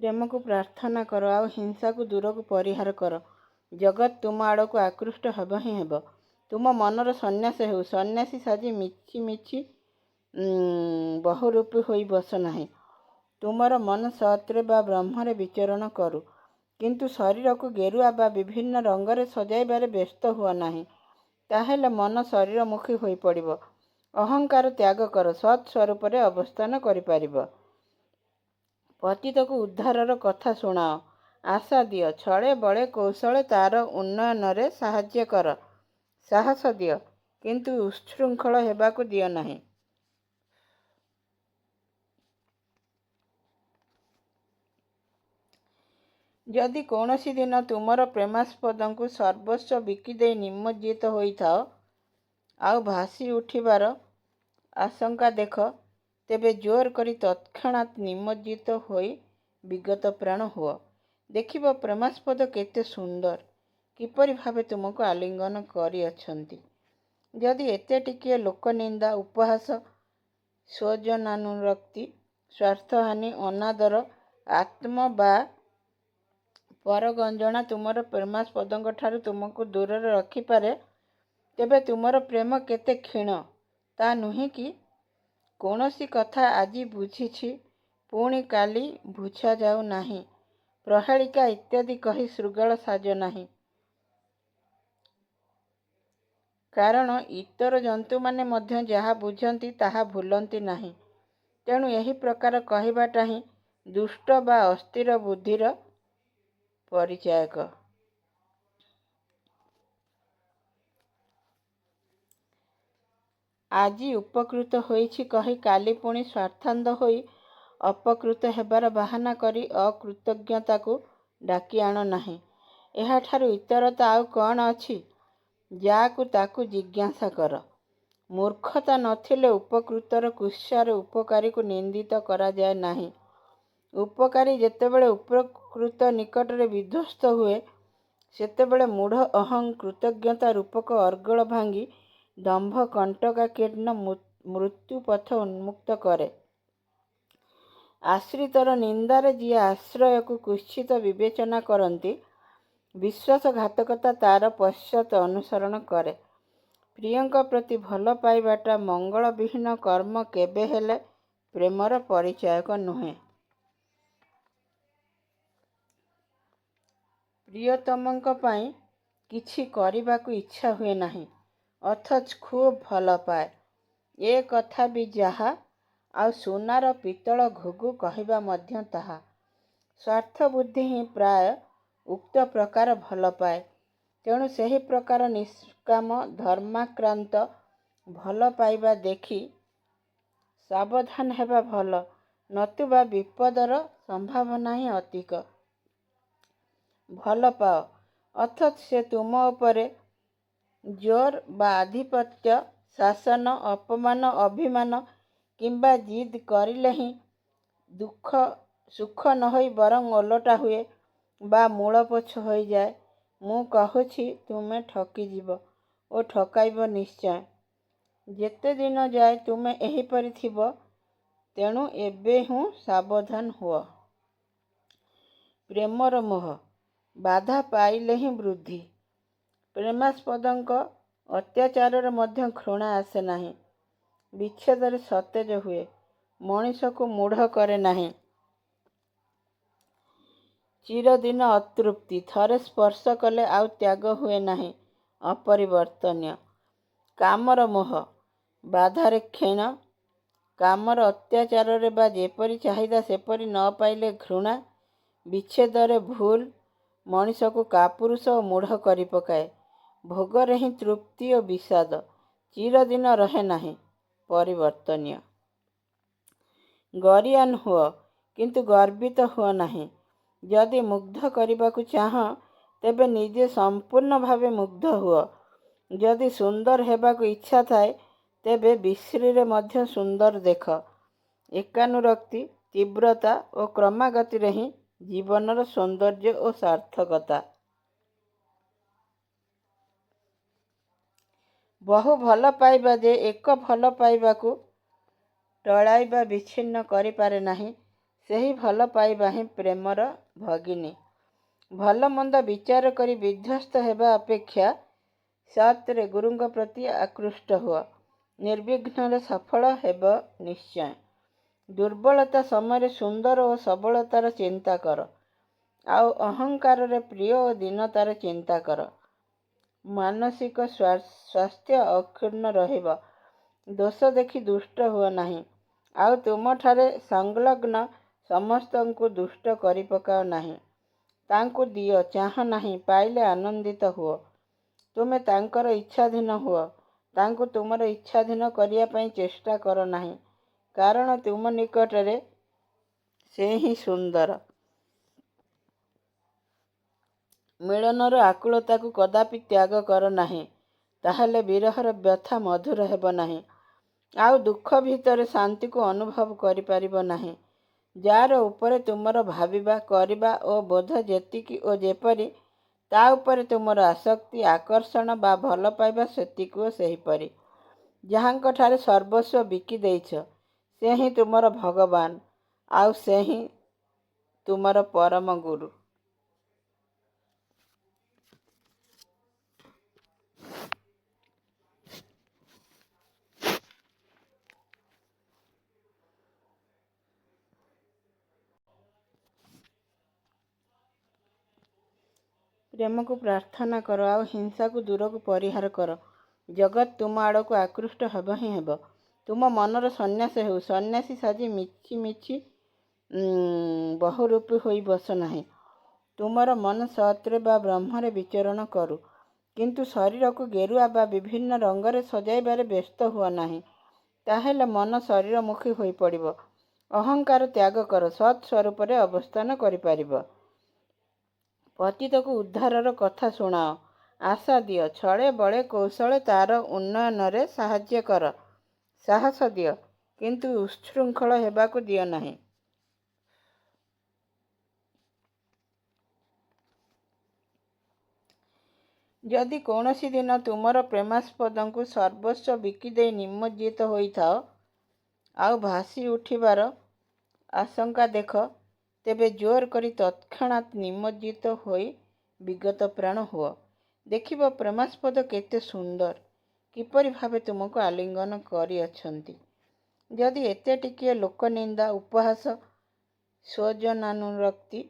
ପ୍ରେମକୁ ପ୍ରାର୍ଥନା କର ଆଉ ହିଂସାକୁ ଦୂରକୁ ପରିହାର କର। ଜଗତ ତୁମ ଆଡ଼କୁ ଆକୃଷ୍ଟ ହେବ ହିଁ ହେବ। ତୁମ ମନର ସନ୍ନ୍ୟାସ ହେଉ। ସନ୍ନ୍ୟାସୀ ସାଜି ମିଛି ମିଛି ବହୁରୂପୀ ହୋଇ ବସ ନାହିଁ। ତୁମର ମନ ସତ୍ରେ ବା ବ୍ରହ୍ମରେ ବିଚରଣ କରୁ, କିନ୍ତୁ ଶରୀରକୁ ଗେରୁଆ ବା ବିଭିନ୍ନ ରଙ୍ଗରେ ସଜାଇବାରେ ବ୍ୟସ୍ତ ହୁଅ ନାହିଁ। ତାହେଲେ ମନ ଶରୀରମୁଖୀ ହୋଇପଡ଼ିବ। ଅହଙ୍କାର ତ୍ୟାଗ କର, ସତ୍ ସ୍ୱରୂପରେ ଅବସ୍ଥାନ କରିପାରିବ। ପତିତକୁ ଉଦ୍ଧାରର କଥା ଶୁଣାଅ, ଆଶା ଦିଅ, ଛଳେ ବଳେ କୌଶଳେ ତାର ଉନ୍ନୟନରେ ସାହାଯ୍ୟ କର। ସାହସ ଦିଅ, କିନ୍ତୁ ଉଚ୍ଛୃଙ୍ଖଳ ହେବାକୁ ଦିଅ ନାହିଁ। ଯଦି କୌଣସି ଦିନ ତୁମର ପ୍ରେମାସ୍ପଦଙ୍କୁ ସର୍ବସ୍ୱ ବିକିଦେଇ ନିମଜ୍ଜିତ ହୋଇଥାଅ ଆଉ ଭାସି ଉଠିବାର ଆଶଙ୍କା ଦେଖ, ତେବେ ଜୋର କରି ତତ୍କ୍ଷଣାତ୍ ନିମଜ୍ଜିତ ହୋଇ ବିଗତ ପ୍ରାଣ ହୁଅ। ଦେଖିବ ପ୍ରେମାସ୍ପଦ କେତେ ସୁନ୍ଦର, କିପରି ଭାବେ ତୁମକୁ ଆଲିଙ୍ଗନ କରିଅଛନ୍ତି। ଯଦି ଏତେ ଟିକିଏ ଲୋକନିନ୍ଦା, ଉପହାସ, ସ୍ୱଜନାନୁରକ୍ତି, ସ୍ୱାର୍ଥହାନି, ଅନାଦର, ଆତ୍ମ ବା ପରଗଞ୍ଜଣା ତୁମର ପ୍ରେମାସ୍ପଦଙ୍କଠାରୁ ତୁମକୁ ଦୂରରେ ରଖିପାରେ, ତେବେ ତୁମର ପ୍ରେମ କେତେ କ୍ଷୀଣ, ତା ନୁହେଁ କି? କୌଣସି କଥା ଆଜି ବୁଝିଛି, ପୁଣି କାଲି ବୁଝାଯାଉ ନାହିଁ। ପ୍ରହେଳିକା ଇତ୍ୟାଦି କହି ଶୃଗାଳ ସାଜ ନାହିଁ। କାରଣ ଇତର ଜନ୍ତୁମାନେ ମଧ୍ୟ ଯାହା ବୁଝନ୍ତି ତାହା ଭୁଲନ୍ତି ନାହିଁ। ତେଣୁ ଏହି ପ୍ରକାର କହିବାଟା ହିଁ ଦୁଷ୍ଟ ବା ଅସ୍ଥିର ବୁଦ୍ଧିର ପରିଚାୟକ। ଆଜି ଉପକୃତ ହୋଇଛି କହି କାଲି ପୁଣି ସ୍ୱାର୍ଥାନ୍ଧ ହୋଇ ଅପକୃତ ହେବାର ବାହାନା କରି ଅକୃତଜ୍ଞତାକୁ ଡାକି ଆଣ ନାହିଁ। ଏହାଠାରୁ ଇତରତା ଆଉ କ'ଣ ଅଛି? ଯାକୁ ତାକୁ ଜିଜ୍ଞାସା କର। ମୂର୍ଖତା ନଥିଲେ ଉପକୃତର କୁତ୍ସାରେ ଉପକାରୀକୁ ନିନ୍ଦିତ କରାଯାଏ ନାହିଁ। ଉପକାରୀ ଯେତେବେଳେ ଉପକୃତ ନିକଟରେ ବିଧ୍ୱସ୍ତ ହୁଏ, ସେତେବେଳେ ମୂଢ଼ ଅହଂ କୃତଜ୍ଞତା ରୂପକ ଅର୍ଗଳ ଭାଙ୍ଗି ଦମ୍ଭ କଣ୍ଟକାକୀର୍ଣ୍ଣ ମୃତ୍ୟୁ ପଥ ଉନ୍ମୁକ୍ତ କରେ। ଆଶ୍ରିତର ନିନ୍ଦାରେ ଯିଏ ଆଶ୍ରୟକୁ କୁତ୍ସିତ ବିବେଚନା କରନ୍ତି, ବିଶ୍ୱାସଘାତକତା ତାର ପଶ୍ଚାତ୍ ଅନୁସରଣ କରେ। ପ୍ରିୟଙ୍କ ପ୍ରତି ଭଲ ପାଇବାଟା ମଙ୍ଗଳବିହୀନ କର୍ମ କେବେହେଲେ ପ୍ରେମର ପରିଚାୟକ ନୁହେଁ। ପ୍ରିୟତମଙ୍କ ପାଇଁ କିଛି କରିବାକୁ ଇଚ୍ଛା ହୁଏ ନାହିଁ, ଅଥଚ ଖୁବ୍ ଭଲ ପାଏ, ଏ କଥା ବି ଯାହା, ଆଉ ସୁନାର ପିତ୍ତଳ ଘୁଘୁ କହିବା ମଧ୍ୟ ତାହା। ସ୍ୱାର୍ଥବୁଦ୍ଧି ହିଁ ପ୍ରାୟ ଉକ୍ତ ପ୍ରକାର ଭଲ ପାଏ। ତେଣୁ ସେହି ପ୍ରକାର ନିଷ୍କାମ ଧର୍ମାକ୍ରାନ୍ତ ଭଲ ପାଇବା ଦେଖି ସାବଧାନ ହେବା ଭଲ, ନତୁବା ବିପଦର ସମ୍ଭାବନା ହିଁ ଅଧିକ। ଭଲ ପାଅ, ଅଥଚ ସେ ତୁମ ଉପରେ ଜୋର ବା ଆଧିପତ୍ୟ, ଶାସନ, ଅପମାନ, ଅଭିମାନ କିମ୍ବା ଜିଦ୍ କରିଲେ ହିଁ ସୁଖ ନ ହୋଇ ବରଂ ଓଲଟା ହୁଏ ବା ମୂଳପୋଛ ହୋଇଯାଏ। ମୁଁ କହୁଛି, ତୁମେ ଠକିଯିବ ଓ ଠକାଇବ ନିଶ୍ଚୟ। ଯେତେଦିନ ଯାଏ ତୁମେ ଏହିପରି ଥିବ, ତେଣୁ ଏବେହୁଁ ସାବଧାନ ହୁଅ। ପ୍ରେମର ମୋହ ବାଧା ପାଇଲେ ହିଁ ବୃଦ୍ଧି। ପ୍ରେମାସ୍ପଦଙ୍କ ଅତ୍ୟାଚାରରେ ମଧ୍ୟ ଘୃଣା ଆସେ ନାହିଁ। ବିଚ୍ଛେଦରେ ସତେଜ ହୁଏ, ମଣିଷକୁ ମୂଢ଼ କରେ ନାହିଁ। ଚିରଦିନ ଅତୃପ୍ତି, ଥରେ ସ୍ପର୍ଶ କଲେ ଆଉ ତ୍ୟାଗ ହୁଏ ନାହିଁ, ଅପରିବର୍ତ୍ତନୀୟ। କାମର ମୋହ ବାଧାରେ କ୍ଷୀଣ। କାମର ଅତ୍ୟାଚାରରେ ବା ଯେପରି ଚାହିଦା ସେପରି ନ ପାଇଲେ ଘୃଣା। ବିଚ୍ଛେଦରେ ଭୁଲ ମଣିଷକୁ କାପୁରୁଷ ଓ ମୂଢ଼ କରିପକାଏ। ଭୋଗରେ ହିଁ ତୃପ୍ତି ଓ ବିଷାଦ ଚିରଦିନ ରହେ ନାହିଁ, ପରିବର୍ତ୍ତନୀୟ। ଗରୀୟାନ ହୁଅ, କିନ୍ତୁ ଗର୍ବିତ ହୁଅ ନାହିଁ। ଯଦି ମୁଗ୍ଧ କରିବାକୁ ଚାହଁ, ତେବେ ନିଜେ ସମ୍ପୂର୍ଣ୍ଣ ଭାବେ ମୁଗ୍ଧ ହୁଅ। ଯଦି ସୁନ୍ଦର ହେବାକୁ ଇଚ୍ଛା ଥାଏ, ତେବେ ବିଶ୍ରୀରେ ମଧ୍ୟ ସୁନ୍ଦର ଦେଖ। ଏକାନୁରକ୍ତି, ତୀବ୍ରତା ଓ କ୍ରମାଗତିରେ ହିଁ ଜୀବନର ସୌନ୍ଦର୍ଯ୍ୟ ଓ ସାର୍ଥକତା। ବହୁ ଭଲ ପାଇବା ଯେ ଏକ ଭଲ ପାଇବାକୁ ଟଳାଇ ବା ବିଚ୍ଛିନ୍ନ କରିପାରେ ନାହିଁ, ସେହି ଭଲ ପାଇବା ହିଁ ପ୍ରେମର ଭଗିନୀ। ଭଲ ମନ୍ଦ ବିଚାର କରି ବିଧ୍ୱସ୍ତ ହେବା ଅପେକ୍ଷା ସତ୍‌ରେ ଗୁରୁଙ୍କ ପ୍ରତି ଆକୃଷ୍ଟ ହୁଅ। ନିର୍ବିଘ୍ନରେ ସଫଳ ହେବ ନିଶ୍ଚୟ। ଦୁର୍ବଳତା ସମୟରେ ସୁନ୍ଦର ଓ ସବଳତାର ଚିନ୍ତା କର, ଆଉ ଅହଙ୍କାରରେ ପ୍ରିୟ ଓ ଦୀନତାର ଚିନ୍ତା କର। ମାନସିକ ସ୍ୱାସ୍ଥ୍ୟ ଅକ୍ଷୁଣ୍ଣ ରହିବ। ଦୋଷ ଦେଖି ଦୁଷ୍ଟ ହୁଅ ନାହିଁ, ଆଉ ତୁମଠାରେ ସଂଲଗ୍ନ ସମସ୍ତଙ୍କୁ ଦୁଷ୍ଟ କରିପକାଅ ନାହିଁ। ତାଙ୍କୁ ଦିଅ, ଚାହଁ ନାହିଁ, ପାଇଲେ ଆନନ୍ଦିତ ହୁଅ। ତୁମେ ତାଙ୍କର ଇଚ୍ଛାଧୀନ ହୁଅ, ତାଙ୍କୁ ତୁମର ଇଚ୍ଛାଧୀନ କରିବା ପାଇଁ ଚେଷ୍ଟା କର ନାହିଁ, କାରଣ ତୁମ ନିକଟରେ ସେ ହିଁ ସୁନ୍ଦର। ମିଳନର ଆକୁଳତାକୁ କଦାପି ତ୍ୟାଗ କର ନାହିଁ, ତାହେଲେ ବିରହର ବ୍ୟଥା ମଧୁର ହେବ ନାହିଁ, ଆଉ ଦୁଃଖ ଭିତରେ ଶାନ୍ତିକୁ ଅନୁଭବ କରିପାରିବ ନାହିଁ। ଯାର ଉପରେ ତୁମର ଭାବିବା, କରିବା ଓ ବୋଧ ଯେତିକି ଓ ଯେପରି, ତା ଉପରେ ତୁମର ଆସକ୍ତି, ଆକର୍ଷଣ ବା ଭଲ ପାଇବା ସେତିକି ଓ ସେହିପରି। ଯାହାଙ୍କଠାରେ ସର୍ବସ୍ୱ ବିକି ଦେଇଛ, ସେ ହିଁ ତୁମର ଭଗବାନ, ଆଉ ସେ ହିଁ ତୁମର ପରମ ଗୁରୁ। ପ୍ରେମକୁ ପ୍ରାର୍ଥନା କର, ଆଉ ହିଂସାକୁ ଦୂରକୁ ପରିହାର କର। ଜଗତ୍ ତୁମ ଆଡ଼କୁ ଆକୃଷ୍ଟ ହେବ ହିଁ ହେବ। ତୁମ ମନର ସନ୍ନ୍ୟାସ ହେଉ। ସନ୍ନ୍ୟାସୀ ସାଜି ମିଛି ମିଛି ବହୁରୂପୀ ହୋଇ ବସ ନାହିଁ। ତୁମର ମନ ସତ୍‌ରେ ବା ବ୍ରହ୍ମରେ ବିଚରଣ କରୁ, କିନ୍ତୁ ଶରୀରକୁ ଗେରୁଆ ବା ବିଭିନ୍ନ ରଙ୍ଗରେ ସଜାଇବାରେ ବ୍ୟସ୍ତ ହୁଅ ନାହିଁ। ତାହେଲେ ମନ ଶରୀରମୁଖୀ ହୋଇପଡ଼ିବ। ଅହଙ୍କାର ତ୍ୟାଗ କର, ସତ୍ ସ୍ୱରୂପରେ ଅବସ୍ଥାନ କରିପାରିବ। ପତିତକୁ ଉଦ୍ଧାରର କଥା ଶୁଣାଅ, ଆଶା ଦିଅ, ଛଳେ ବଳେ କୌଶଳେ ତା'ର ଉନ୍ନୟନରେ ସାହାଯ୍ୟ କର। ସାହସ ଦିଅ, କିନ୍ତୁ ଉଚ୍ଛୃଙ୍ଖଳ ହେବାକୁ ଦିଅ ନାହିଁ। ଯଦି କୌଣସି ଦିନ ତୁମର ପ୍ରେମାସ୍ପଦଙ୍କୁ ସର୍ବସ୍ୱ ବିକିଦେଇ ନିମଜ୍ଜିତ ହୋଇଥାଅ, ଆଉ ଭାସି ଉଠିବାର ଆଶଙ୍କା ଦେଖ, ତେବେ ଜୋର କରି ତତ୍କ୍ଷଣାତ୍ ନିମଜ୍ଜିତ ହୋଇ ବିଗତ ପ୍ରାଣ ହୁଅ। ଦେଖିବ ପ୍ରେମାସ୍ପଦ କେତେ ସୁନ୍ଦର, କିପରି ଭାବେ ତୁମକୁ ଆଲିଙ୍ଗନ କରିଅଛନ୍ତି। ଯଦି ଏତେ ଟିକିଏ ଲୋକନିନ୍ଦା, ଉପହାସ, ସ୍ୱଜନାନୁରକ୍ତି,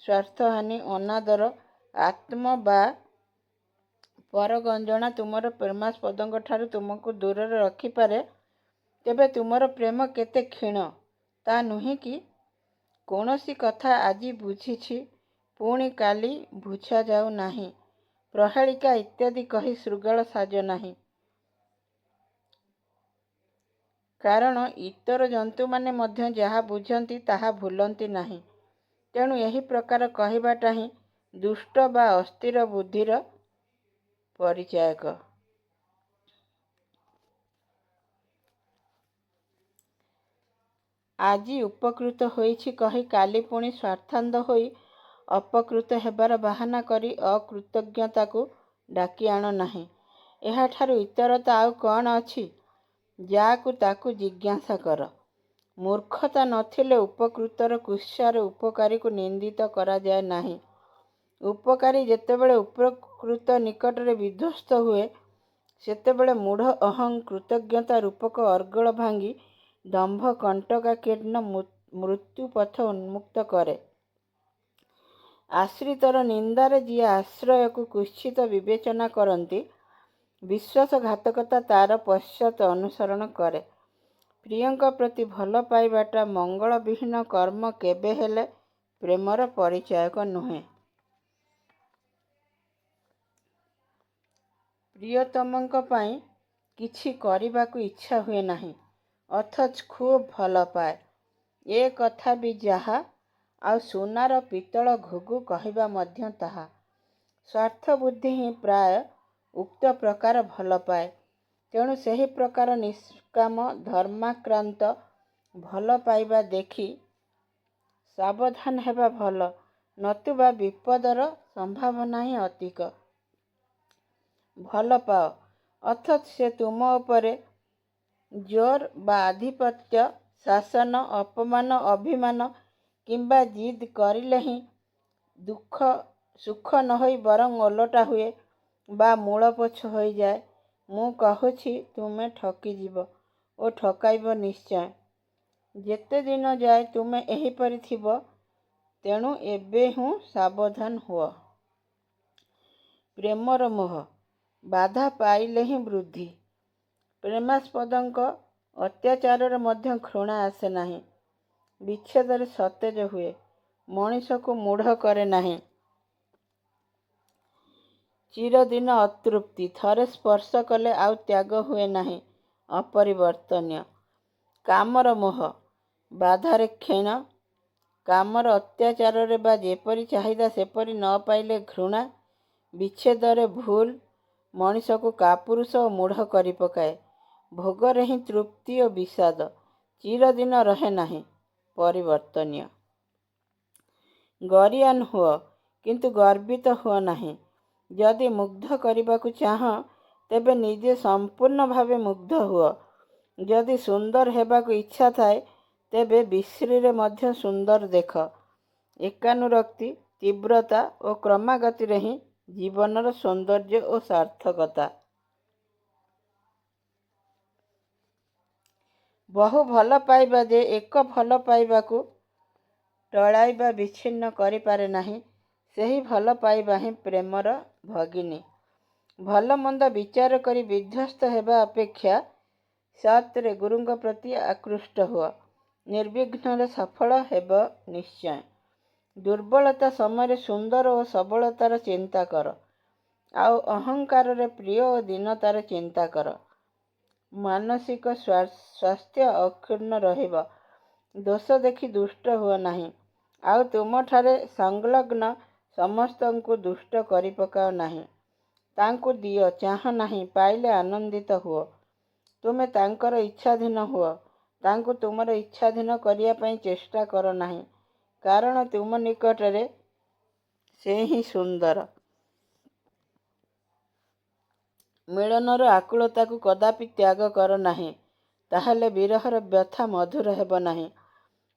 ସ୍ୱାର୍ଥହାନି, ଅନାଦର, ଆତ୍ମ ବା ପରଗଞ୍ଜଣା ତୁମର ପ୍ରେମାସ୍ପଦଙ୍କଠାରୁ ତୁମକୁ ଦୂରରେ ରଖିପାରେ, ତେବେ ତୁମର ପ୍ରେମ କେତେ କ୍ଷୀଣ, ତା ନୁହେଁ କି? କୌଣସି କଥା ଆଜି ବୁଝିଛି, ପୁଣି କାଲି ବୁଝାଯାଉ ନାହିଁ। ପ୍ରହେଳିକା ଇତ୍ୟାଦି କହି ଶୃଗାଳ ସାଜ ନାହିଁ। କାରଣ ଇତର ଜନ୍ତୁମାନେ ମଧ୍ୟ ଯାହା ବୁଝନ୍ତି ତାହା ଭୁଲନ୍ତି ନାହିଁ। ତେଣୁ ଏହି ପ୍ରକାର କହିବାଟା ହିଁ ଦୁଷ୍ଟ ବା ଅସ୍ଥିର ବୁଦ୍ଧିର ପରିଚାୟକ। ଆଜି ଉପକୃତ ହୋଇଛି କହି କାଲି ପୁଣି ସ୍ୱାର୍ଥାନ୍ଧ ହୋଇ ଅପକୃତ ହେବାର ବାହାନା କରି ଅକୃତଜ୍ଞତାକୁ ଡାକି ଆଣ ନାହିଁ। ଏହାଠାରୁ ଇତରତା ଆଉ କ'ଣ ଅଛି? ଯା'କୁ ତାକୁ ଜିଜ୍ଞାସା କର। ମୂର୍ଖତା ନଥିଲେ ଉପକୃତର କୁତ୍ସାରେ ଉପକାରୀକୁ ନିନ୍ଦିତ କରାଯାଏ ନାହିଁ। ଉପକାରୀ ଯେତେବେଳେ ଉପକୃତ ନିକଟରେ ବିଧ୍ୱସ୍ତ ହୁଏ, ସେତେବେଳେ ମୂଢ଼ ଅହଂ କୃତଜ୍ଞତା ରୂପକ ଅର୍ଗଳ ଭାଙ୍ଗି ଦମ୍ଭ କଣ୍ଟକାକୀର୍ଣ୍ଣ ମୃତ୍ୟୁପଥ ଉନ୍ମୁକ୍ତ କରେ। ଆଶ୍ରିତର ନିନ୍ଦାରେ ଯିଏ ଆଶ୍ରୟକୁ କୁତ୍ସିତ ବିବେଚନା କରନ୍ତି, ବିଶ୍ୱାସଘାତକତା ତା'ର ପଶ୍ଚାତ୍ ଅନୁସରଣ କରେ। ପ୍ରିୟଙ୍କ ପ୍ରତି ଭଲ ପାଇବାଟା ମଙ୍ଗଳବିହୀନ କର୍ମ କେବେହେଲେ ପ୍ରେମର ପରିଚାୟକ ନୁହେଁ। ପ୍ରିୟତମଙ୍କ ପାଇଁ କିଛି କରିବାକୁ ଇଚ୍ଛା ହୁଏ ନାହିଁ, ଅଥଚ ଖୁବ୍ ଭଲ ପାଏ। ଏ କଥା ବି ଯାହା, ଆଉ ସୁନାର ପିତ୍ତଳ ଘୁଘୁ କହିବା ମଧ୍ୟ ତାହା। ସ୍ୱାର୍ଥବୁଦ୍ଧି ହିଁ ପ୍ରାୟ ଉକ୍ତ ପ୍ରକାର ଭଲ ପାଏ। ତେଣୁ ସେହି ପ୍ରକାର ନିଷ୍କାମ ଧର୍ମାକ୍ରାନ୍ତ ଭଲ ପାଇବା ଦେଖି ସାବଧାନ ହେବା ଭଲ, ନତୁବା ବିପଦର ସମ୍ଭାବନା ହିଁ ଅଧିକ। ଭଲ ପାଅ, ଅଥଚ ସେ ତୁମ ଉପରେ ଜୋର ବା ଆଧିପତ୍ୟ, ଶାସନ, ଅପମାନ, ଅଭିମାନ କିମ୍ବା ଜିଦ୍ କରିଲେ ହିଁ ସୁଖ ନ ହୋଇ ବରଂ ଓଲଟା ହୁଏ ବା ମୂଳପୋଛ ହୋଇଯାଏ। ମୁଁ କହୁଛି ତୁମେ ଠକିଯିବ ଓ ଠକାଇବ ନିଶ୍ଚୟ। ଯେତେ ଦିନ ଯାଏ ତୁମେ ଏହିପରି ଥିବ, ତେଣୁ ଏବେ ହିଁ ସାବଧାନ ହୁଅ। ପ୍ରେମର ମୋହ ବାଧା ପାଇଲେ ହିଁ ବୃଦ୍ଧି। ପ୍ରେମାସ୍ପଦଙ୍କ ଅତ୍ୟାଚାରରେ ମଧ୍ୟ ଘୃଣା ଆସେ ନାହିଁ। ବିଚ୍ଛେଦରେ ସତେଜ ହୁଏ, ମଣିଷକୁ ମୂଢ଼ କରେ ନାହିଁ। ଚିରଦିନ ଅତୃପ୍ତି ଥରେ ସ୍ପର୍ଶ କଲେ ଆଉ ତ୍ୟାଗ ହୁଏ ନାହିଁ, ଅପରିବର୍ତ୍ତନୀୟ। କାମର ମୋହ ବାଧାରେ କ୍ଷୀଣ। କାମର ଅତ୍ୟାଚାରରେ ବା ଯେପରି ଚାହିଦା ସେପରି ନ ପାଇଲେ ଘୃଣା। ବିଚ୍ଛେଦରେ ଭୁଲ ମଣିଷକୁ କାପୁରୁଷ ଓ ମୂଢ଼ କରି ପକାଏ। ଭୋଗରେ ହିଁ ତୃପ୍ତି ଓ ବିଷାଦ ଚିରଦିନ ରହେ ନାହିଁ, ପରିବର୍ତ୍ତନୀୟ। ଗରୀୟାନ ହୁଅ, କିନ୍ତୁ ଗର୍ବିତ ହୁଅ ନାହିଁ। ଯଦି ମୁଗ୍ଧ କରିବାକୁ ଚାହଁ, ତେବେ ନିଜେ ସମ୍ପୂର୍ଣ୍ଣ ଭାବେ ମୁଗ୍ଧ ହୁଅ। ଯଦି ସୁନ୍ଦର ହେବାକୁ ଇଚ୍ଛା ଥାଏ, ତେବେ ବିଶ୍ରୀରେ ମଧ୍ୟ ସୁନ୍ଦର ଦେଖ। ଏକାନୁରକ୍ତି, ତୀବ୍ରତା ଓ କ୍ରମାଗତିରେ ହିଁ ଜୀବନର ସୌନ୍ଦର୍ଯ୍ୟ ଓ ସାର୍ଥକତା। ବହୁ ଭଲ ପାଇବା ଯେ ଏକ ଭଲ ପାଇବାକୁ ଟଳାଇ ବା ବିଚ୍ଛିନ୍ନ କରିପାରେ ନାହିଁ, ସେହି ଭଲ ପାଇବା ହିଁ ପ୍ରେମର ଭଗିନୀ। ଭଲ ମନ୍ଦ ବିଚାର କରି ବିଧ୍ୱସ୍ତ ହେବା ଅପେକ୍ଷା ସତ୍‌ରେ ଗୁରୁଙ୍କ ପ୍ରତି ଆକୃଷ୍ଟ ହୁଅ। ନିର୍ବିଘ୍ନରେ ସଫଳ ହେବ ନିଶ୍ଚୟ। ଦୁର୍ବଳତା ସମୟରେ ସୁନ୍ଦର ଓ ସବଳତାର ଚିନ୍ତା କର, ଆଉ ଅହଙ୍କାରରେ ପ୍ରିୟ ଓ ଦୀନତାର ଚିନ୍ତା କର। ମାନସିକ ସ୍ୱାସ୍ଥ୍ୟ ଅକ୍ଷୁଣ୍ଣ ରହିବ। ଦୋଷ ଦେଖି ଦୁଷ୍ଟ ହୁଅ ନାହିଁ, ଆଉ ତୁମଠାରେ ସଂଲଗ୍ନ ସମସ୍ତଙ୍କୁ ଦୁଷ୍ଟ କରି ପକାଅ ନାହିଁ। ତାଙ୍କୁ ଦିଅ, ଚାହଁ ନାହିଁ, ପାଇଲେ ଆନନ୍ଦିତ ହୁଅ। ତୁମେ ତାଙ୍କର ଇଚ୍ଛାଧୀନ ହୁଅ, ତାଙ୍କୁ ତୁମର ଇଚ୍ଛାଧୀନ କରିବା ପାଇଁ ଚେଷ୍ଟା କର ନାହିଁ, କାରଣ ତୁମ ନିକଟରେ ସେ ହିଁ ସୁନ୍ଦର। ମିଳନର ଆକୁଳତାକୁ କଦାପି ତ୍ୟାଗ କର ନାହିଁ, ତାହେଲେ ବିରହର ବ୍ୟଥା ମଧୁର ହେବ ନାହିଁ,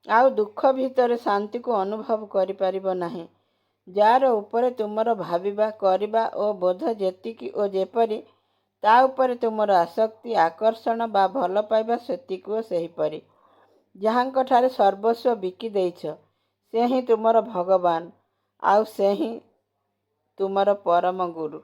ଆଉ ଦୁଃଖ ଭିତରେ ଶାନ୍ତିକୁ ଅନୁଭବ କରିପାରିବ ନାହିଁ। ଯାହାର ଉପରେ ତୁମର ଭାବିବା, କରିବା ଓ ବୋଧ ଯେତିକି ଓ ଯେପରି, ତା ଉପରେ ତୁମର ଆସକ୍ତି, ଆକର୍ଷଣ ବା ଭଲ ପାଇବା ସେତିକି ଓ ସେହିପରି। ଯାହାଙ୍କଠାରେ ସର୍ବସ୍ୱ ବିକି ଦେଇଛ, ସେ ହିଁ ତୁମର ଭଗବାନ, ଆଉ ସେ ହିଁ ତୁମର ପରମ ଗୁରୁ।